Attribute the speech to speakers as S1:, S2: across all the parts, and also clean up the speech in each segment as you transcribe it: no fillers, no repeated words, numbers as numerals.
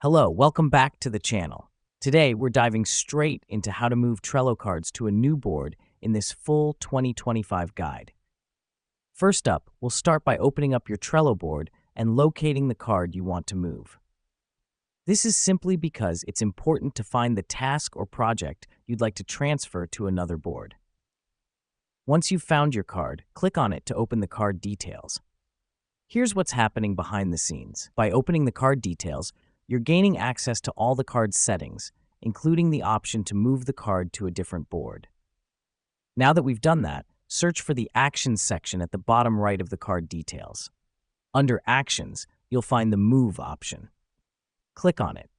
S1: Hello, welcome back to the channel. Today, we're diving straight into how to move Trello cards to a new board in this full 2025 guide. First up, we'll start by opening up your Trello board and locating the card you want to move. This is simply because it's important to find the task or project you'd like to transfer to another board. Once you've found your card, click on it to open the card details. Here's what's happening behind the scenes. By opening the card details, you're gaining access to all the card's settings, including the option to move the card to a different board. Now that we've done that, search for the Actions section at the bottom right of the card details. Under Actions, you'll find the Move option. Click on it.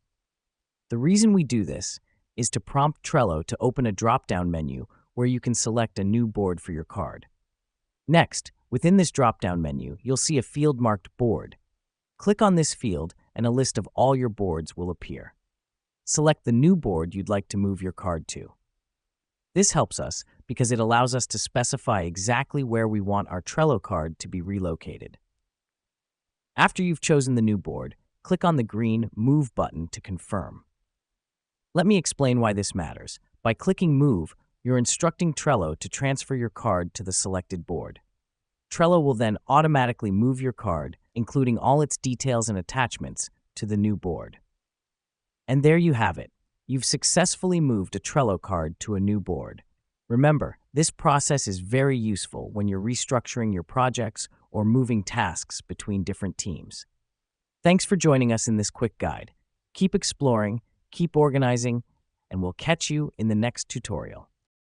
S1: The reason we do this is to prompt Trello to open a drop-down menu where you can select a new board for your card. Next, within this drop-down menu, you'll see a field marked Board. Click on this field and a list of all your boards will appear. Select the new board you'd like to move your card to. This helps us because it allows us to specify exactly where we want our Trello card to be relocated. After you've chosen the new board, click on the green Move button to confirm. Let me explain why this matters. By clicking Move, you're instructing Trello to transfer your card to the selected board. Trello will then automatically move your card, including all its details and attachments, to the new board. And there you have it. You've successfully moved a Trello card to a new board. Remember, this process is very useful when you're restructuring your projects or moving tasks between different teams. Thanks for joining us in this quick guide. Keep exploring, keep organizing, and we'll catch you in the next tutorial.